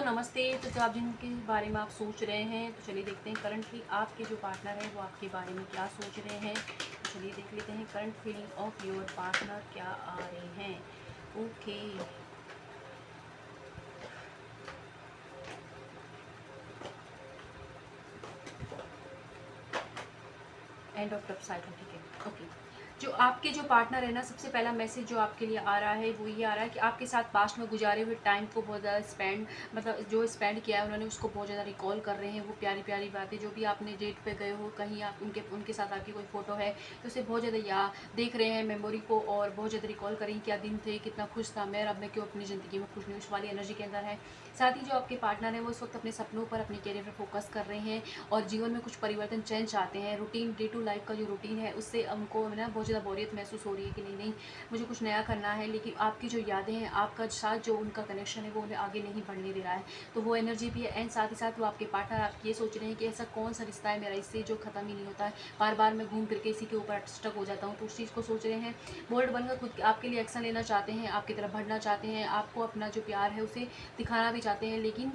नमस्ते। तो जो आप जिनके बारे में आप सोच रहे हैं, तो चलिए देखते हैं करंटली आपके जो पार्टनर है वो आपके बारे में क्या सोच रहे हैं। तो चलिए देख लेते हैं current feeling of your partner क्या आ रहे हैं। Okay, end of tub cycle, ठीक है। ओके, जो आपके जो पार्टनर है ना, सबसे पहला मैसेज जो आपके लिए आ रहा है वो ये आ रहा है कि आपके साथ पास्ट में गुजारे हुए टाइम को बहुत ज़्यादा स्पेंड, मतलब जो स्पेंड किया है उन्होंने, उसको बहुत ज़्यादा रिकॉल कर रहे हैं। वो प्यारी प्यारी बातें जो भी आपने डेट पे गए हो, कहीं आप उनके उनके साथ आपकी कोई फ़ोटो है तो उसे बहुत ज़्यादा याद देख रहे हैं मेमोरी को, और बहुत ज़्यादा रिकॉल करें क्या दिन थे, कितना खुश था मैं, अब मैं क्यों अपनी ज़िंदगी में खुश नहीं, उस वाली एनर्जी के अंदर है। साथ ही जो आपके पार्टनर है वो इस वक्त अपने सपनों पर, अपने करियर पर फोकस कर रहे हैं और जीवन में कुछ परिवर्तन चेंज चाहते हैं। रूटीन, डे टू लाइफ का जो रूटीन है उससे उनको ना बहुत ज़्यादा बोरियत महसूस हो रही है कि नहीं नहीं मुझे कुछ नया करना है, लेकिन आपकी जो यादें हैं, आपका साथ जो उनका कनेक्शन है वो उन्हें आगे नहीं बढ़ने दे रहा है। तो वो एनर्जी भी है। एंड साथ ही साथ वो आपके पार्टनर आप ये सोच रहे हैं कि ऐसा कौन सा रिश्ता है मेरा इससे जो ख़त्म ही नहीं होता है, बार बार मैं घूम फिर के इसी के ऊपर स्टक हो जाता हूँ। तो उस चीज़ को सोच रहे हैं, बोल्ड बनकर खुद आपके लिए एक्शन लेना चाहते हैं, आपकी तरफ बढ़ना चाहते हैं, आपको अपना जो प्यार है उसे दिखाना भी चाहते हैं, लेकिन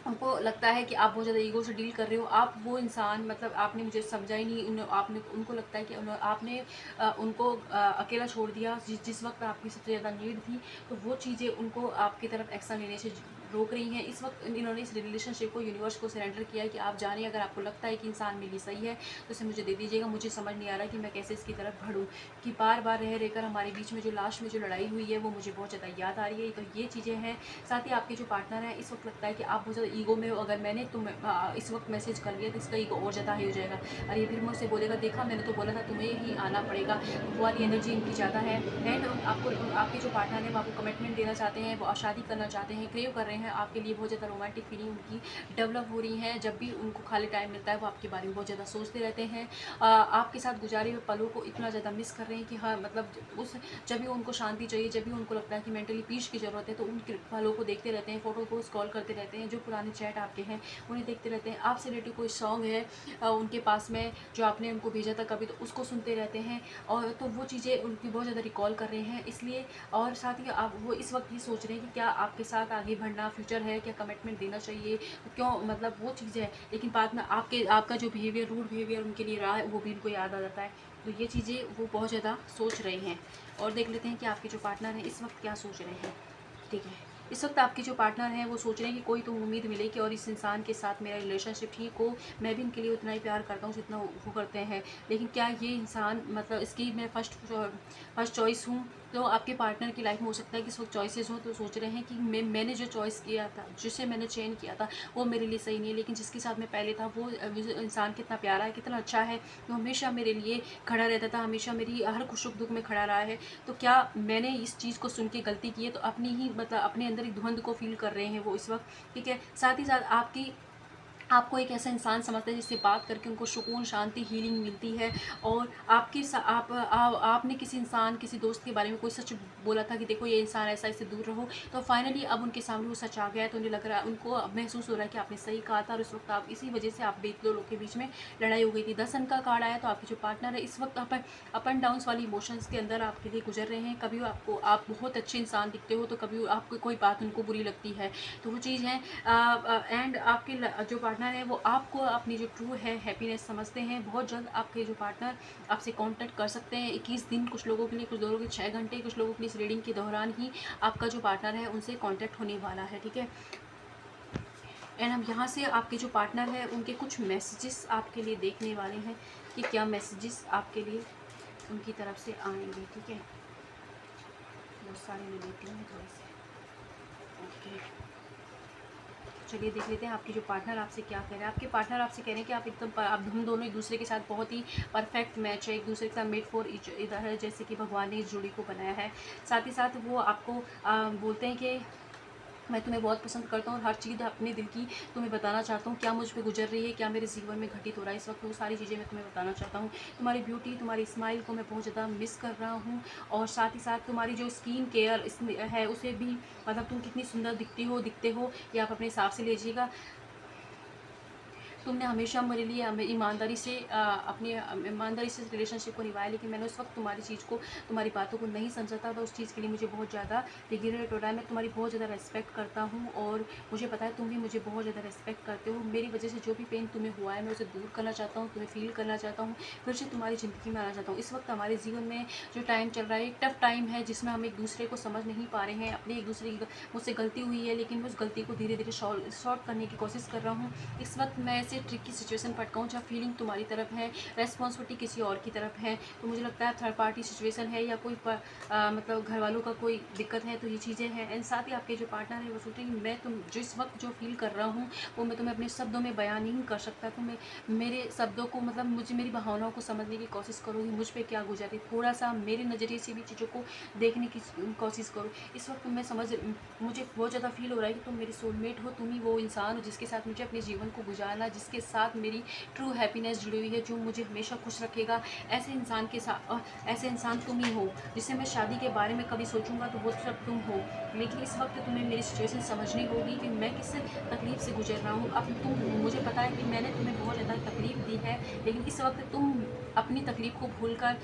उनको लगता है कि आप बहुत ज़्यादा ईगो से डील कर रहे हो। आप वो इंसान, मतलब आपने मुझे समझा ही नहीं, आपने, उनको लगता है कि आपने उनको अकेला छोड़ दिया जिस जिस वक्त आपकी सबसे ज़्यादा नीड थी। तो वो चीज़ें उनको आपकी तरफ एक्शन लेने से रोक रही हैं। इस वक्त इन्होंने इस रिलेशनशिप को यूनिवर्स को सरेंडर किया है कि आप जानिए, अगर आपको लगता है कि इंसान मेरे लिए सही है तो इसे मुझे दे दीजिएगा। मुझे समझ नहीं आ रहा कि मैं कैसे इसकी तरफ बढ़ूँ, कि बार बार रह रहकर हमारे बीच में जो लास्ट में जो लड़ाई हुई है वो मुझे बहुत ज़्यादा याद आ रही है। तो ये चीज़ें हैं। साथ ही आपके जो पार्टनर है, इस वक्त लगता है कि आप बहुत ज़्यादा ईगो में हो। अगर मैंने इस वक्त मैसेज कर लिया तो इसका ईगो और ज़्यादा हाई हो जाएगा। और ये फिर मुझसे बोलेगा, देखा मैंने तो बोला था तुम्हें ही आना पड़ेगा। तो वो वाली एनर्जी इनकी ज़्यादा है। एंड आपको, आपके जो पार्टनर है वो आपको कमिटमेंट देना चाहते हैं, वो शादी करना चाहते हैं, क्रेव कर रहे हैं आपके लिए। बहुत ज़्यादा रोमांटिक फीलिंग उनकी डेवलप हो रही है। जब भी उनको खाली टाइम मिलता है वो आपके बारे में बहुत ज़्यादा सोचते रहते हैं। आपके साथ गुजारे हुए पलों को इतना ज़्यादा मिस कर रहे हैं कि हाँ, मतलब उस, जब भी उनको शांति चाहिए, जब भी उनको लगता है कि मेंटली पीस की ज़रूरत है, तो उन पलों को देखते रहते हैं, फ़ोटो को स्क्रॉल करते रहते हैं, जो पुराने चैट आपके हैं उन्हें देखते रहते हैं। आपसे रिलेटेड कोई सॉन्ग है उनके पास में जो आपने उनको भेजा था कभी, तो उसको सुनते रहते हैं। और तो वो चीज़ें उनकी बहुत ज़्यादा रिकॉल कर रहे हैं इसलिए। और साथ ही आप वो इस वक्त ये सोच रहे हैं कि क्या आपके साथ आगे बढ़ना, फ्यूचर है, क्या कमिटमेंट देना चाहिए, तो क्यों, मतलब वो चीज़ें है। लेकिन बाद में आपका जो बिहेवियर, रूड बिहेवियर उनके लिए रहा है, वो भी उनको याद आ जाता है। तो ये चीज़ें वो बहुत ज़्यादा सोच रहे हैं। और देख लेते हैं कि आपके जो पार्टनर हैं इस वक्त क्या सोच रहे हैं। ठीक है, इस वक्त आपके जो पार्टनर हैं वो सोच रहे हैं कि कोई तो उम्मीद मिले कि और इस इंसान के साथ मेरा रिलेशनशिप ठीक हो, मैं भी इनके लिए उतना ही प्यार करता हूँ जितना वो करते हैं। लेकिन क्या ये इंसान, मतलब इसकी मैं फर्स्ट चॉइस हूँ। तो आपके पार्टनर की लाइफ में हो सकता है कि सब चॉइसेस हों, तो सोच रहे हैं कि मैंने जो चॉइस किया था, जिसे मैंने चेंज किया था, वो मेरे लिए सही नहीं है, लेकिन जिसके साथ मैं पहले था वो इंसान कितना प्यारा है, कितना अच्छा है, वो हमेशा मेरे लिए खड़ा रहता था, हमेशा मेरी हर सुख दुख में खड़ा रहा है। तो क्या मैंने इस चीज़ को सुन के गलती की है? तो अपनी ही, मतलब अपने अंदर एक द्वंद को फील कर रहे हैं वो इस वक्त। ठीक है, साथ ही साथ आपको एक ऐसा इंसान समझते हैं जिससे बात करके उनको सुकून, शांति, हीलिंग मिलती है। और आपने किसी इंसान, किसी दोस्त के बारे में कोई सच बोला था कि देखो ये इंसान ऐसा, इससे दूर रहो, तो फाइनली अब उनके सामने वो सच आ गया है। तो उन्हें लग रहा है, उनको अब महसूस हो रहा है कि आपने सही कहा था, और इस वक्त आप इसी वजह से आप दो लोग के बीच में लड़ाई हो गई थी। 10 अंक का कार्ड आया, तो आपके जो पार्टनर है इस वक्त अप एंड डाउन्स वाली इमोशंस के अंदर आपके लिए गुजर रहे हैं। कभी आप बहुत अच्छे इंसान दिखते हो, तो कभी आपको कोई बात उनको बुरी लगती है, तो वो चीज़ है। एंड आपके जो पार्टनर है वो आपको अपनी जो ट्रू है हैप्पीनेस समझते हैं। बहुत जल्द आपके जो पार्टनर आपसे कांटेक्ट कर सकते हैं। 21 दिन, कुछ लोगों के लिए, कुछ लोगों के 6 घंटे, कुछ लोगों के लिए इस रीडिंग के दौरान ही आपका जो पार्टनर है उनसे कांटेक्ट होने वाला है। ठीक है, एंड हम यहाँ से आपके जो पार्टनर है उनके कुछ मैसेजेस आपके लिए देखने वाले हैं कि क्या मैसेजेस आपके लिए उनकी तरफ से आएंगे। ठीक है, बहुत सारे मैं लेती हूँ थोड़े से। ओके, चलिए देख लेते हैं आपके जो पार्टनर आपसे क्या कह रहे हैं। आपके पार्टनर आपसे कह रहे हैं कि आप एकदम, आप हम दोनों एक दूसरे के साथ बहुत ही परफेक्ट मैच है, एक दूसरे के साथ मेड फॉर ईच अदर है, जैसे कि भगवान ने इस जोड़ी को बनाया है। साथ ही साथ वो आपको बोलते हैं कि मैं तुम्हें बहुत पसंद करता हूँ, और हर चीज़ अपने दिल की तुम्हें बताना चाहता हूँ, क्या मुझ पे गुजर रही है, क्या मेरे जीवन में घटित हो रहा है इस वक्त, वो सारी चीज़ें मैं तुम्हें बताना चाहता हूँ। तुम्हारी ब्यूटी, तुम्हारी स्माइल को मैं बहुत ज़्यादा मिस कर रहा हूँ। और साथ ही साथ तुम्हारी जो स्किन केयर है उसे भी, मतलब तुम कितनी सुंदर दिखते हो, ये आप अपने हिसाब से लीजिएगा। तुमने हमेशा मेरे लिए ईमानदारी से अपनी ईमानदारी से रिलेशनशिप को निभाया, लेकिन मैंने उस वक्त तुम्हारी चीज़ को, तुम्हारी बातों को नहीं समझा था। तो उस चीज़ के लिए मुझे बहुत ज़्यादा रिग्रेट हो रहा है। मैं तुम्हारी बहुत ज़्यादा रिस्पेक्ट करता हूँ और मुझे पता है तुम भी मुझे बहुत ज़्यादा रिस्पेक्ट करते हो। मेरी वजह से जो भी पेन तुम्हें हुआ है मैं उसे दूर करना चाहता हूँ, तुम्हें फ़ील करना चाहता हूँ, फिर से तुम्हारी ज़िंदगी में आना चाहता हूँ। इस वक्त हमारे जीवन में जो टाइम चल रहा है एक टफ टाइम है, जिसमें हम एक दूसरे को समझ नहीं पा रहे हैं। अपनी एक दूसरे की मुझसे गलती हुई है, लेकिन मैं उस गलती को धीरे धीरे सॉर्ट करने की कोशिश कर रहा हूँ। इस वक्त मैं ऐसे ट्रिकी सिचुएशन पर अटका हूँ जहाँ फीलिंग तुम्हारी तरफ है, रेस्पॉन्सिबिलिटी किसी और की तरफ है। तो मुझे लगता है थर्ड पार्टी सिचुएशन है या कोई मतलब घर वालों का कोई दिक्कत है, तो ये चीज़ें हैं। एंड साथ ही आपके जो पार्टनर है वो सोच रहे हैं कि मैं तुम जिस वक्त जो फील कर रहा हूँ वो मैं तुम्हें अपने शब्दों में बयान नहीं कर सकता। तो मैं मेरे शब्दों को मतलब मुझे मेरी भावनाओं को समझने की कोशिश करो कि मुझ पर क्या गुजरी, थोड़ा सा मेरे नज़रिए से भी चीज़ों को देखने की कोशिश करो। इस वक्त मैं मुझे बहुत ज़्यादा फील हो रहा है कि तुम मेरी सोलमेट हो, तुम ही वो इंसान हो जिसके साथ मुझे अपने जीवन को गुजारना, जिसके साथ मेरी ट्रू हैप्पीनेस जुड़ी हुई है, जो मुझे हमेशा खुश रखेगा। ऐसे इंसान के साथ ऐसे इंसान तुम ही हो जिससे मैं शादी के बारे में कभी सोचूंगा तो वो सब तुम हो। लेकिन इस वक्त तुम्हें मेरी सिचुएशन समझनी होगी कि मैं किस तकलीफ़ से गुजर रहा हूँ। अब मुझे पता है कि मैंने तुम्हें बहुत ज़्यादा तकलीफ़ दी है, लेकिन इस वक्त तुम अपनी तकलीफ़ को भूलकर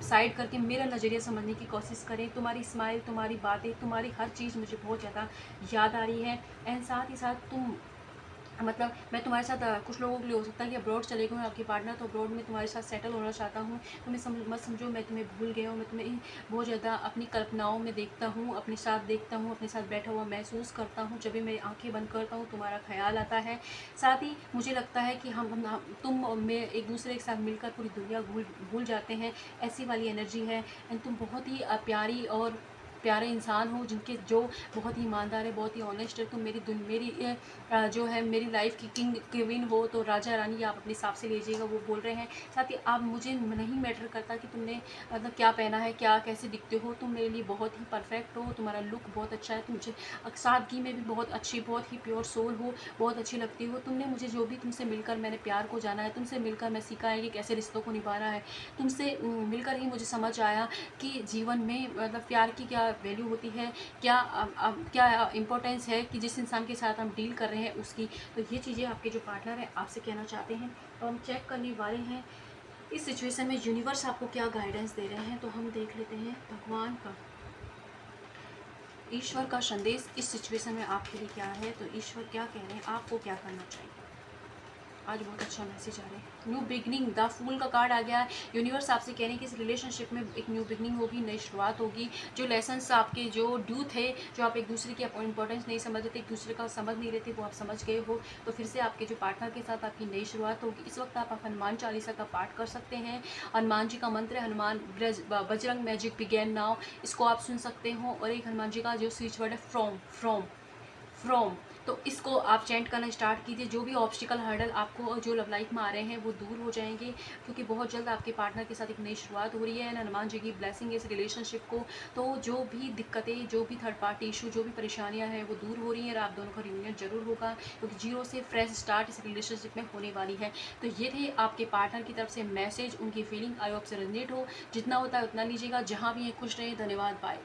साइड करके मेरा नज़रिया समझने की कोशिश करें। तुम्हारी स्माइल, तुम्हारी बातें, तुम्हारी हर चीज़ मुझे बहुत ज़्यादा याद आ रही है। एंड साथ ही साथ तुम मतलब मैं तुम्हारे साथ कुछ लोगों के लिए हो सकता है कि अब्रॉड चले गए आपके पार्टनर, तो अब्रॉड में तुम्हारे साथ सेटल होना चाहता हूँ। तुम्हें मत समझो मैं तुम्हें भूल गया हूँ। मैं तुम्हें बहुत ज़्यादा अपनी कल्पनाओं में देखता हूँ, अपने साथ देखता हूँ, अपने साथ बैठा हुआ महसूस करता हूँ। जब भी मैं आंखें बंद करता हूँ तुम्हारा ख्याल आता है। साथ ही मुझे लगता है कि तुम और मैं एक दूसरे के साथ मिलकर पूरी दुनिया भूल जाते हैं, ऐसी वाली एनर्जी है। एंड तुम बहुत ही प्यारी और प्यारे इंसान हो, जिनके जो बहुत ही ईमानदार है, बहुत ही ऑनेस्ट है। तुम मेरी जो है मेरी लाइफ की किंग क्वीन हो, तो राजा रानी आप अपने हिसाब से लीजिएगा, वो बोल रहे हैं। साथ ही आप मुझे नहीं मैटर करता कि तुमने मतलब क्या पहना है, क्या कैसे दिखते हो, तुम मेरे लिए बहुत ही परफेक्ट हो। तुम्हारा लुक बहुत अच्छा है, तुम सादगी में भी बहुत अच्छी, बहुत ही प्योर सोल हो, बहुत अच्छी लगती हो। तुमने मुझे जो भी तुमसे मिलकर मैंने प्यार को जाना है, तुमसे मिलकर मैं सीखा है कि कैसे रिश्तों को निभाना है। तुमसे मिलकर ही मुझे समझ आया कि जीवन में मतलब प्यार की क्या वैल्यू होती है, क्या इम्पोर्टेंस है कि जिस इंसान के साथ हम डील कर रहे हैं उसकी। तो ये चीज़ें आपके जो पार्टनर है आपसे कहना चाहते हैं, और हम चेक करने वाले हैं इस सिचुएशन में यूनिवर्स आपको क्या गाइडेंस दे रहे हैं। तो हम देख लेते हैं भगवान का, ईश्वर का संदेश इस सिचुएशन में आपके लिए क्या है। तो ईश्वर क्या कह रहे हैं, आपको क्या करना चाहिए। आज बहुत अच्छा मैसेज आ रहा है। न्यू बिगनिंग, द फूल का कार्ड आ गया है। यूनिवर्स आपसे कह रहे हैं कि इस रिलेशनशिप में एक न्यू बिगनिंग होगी, नई शुरुआत होगी। जो लेसन्स आपके जो ड्यू थे, जो आप एक दूसरे की इंपॉर्टेंस नहीं समझ रहे थे, एक दूसरे का समझ नहीं रहे थे, वो आप समझ गए हो। तो फिर से आपके जो पार्टनर के साथ आपकी नई शुरुआत होगी। इस वक्त आप हनुमान चालीसा का पाठ कर सकते हैं। हनुमान जी का मंत्र है, Hanuman Bajrang magic begin now, इसको आप सुन सकते हो। और एक हनुमान जी का जो स्विच वर्ड है फ्रॉम फ्रॉम फ्रॉम, तो इसको आप चेंट करना स्टार्ट कीजिए। जो भी ऑब्स्टिकल हर्डल आपको जो लव लाइफ में आ रहे हैं वो दूर हो जाएंगे, क्योंकि बहुत जल्द आपके पार्टनर के साथ एक नई शुरुआत हो रही है। हनुमान जी की ब्लेसिंग है इस रिलेशनशिप को। तो जो भी दिक्कतें, जो भी थर्ड पार्टी इशू, जो भी परेशानियां हैं वो दूर हो रही हैं, और आप दोनों का रियूनियन जरूर होगा, क्योंकि जीरो से फ्रेश स्टार्ट इस रिलेशनशिप में होने वाली है। तो ये थे आपके पार्टनर की तरफ से मैसेज, उनकी फीलिंग। आई होप से रेजोनेट हो। जितना होता है उतना लीजिएगा, जहाँ भी है खुश रहें। धन्यवाद, बाय।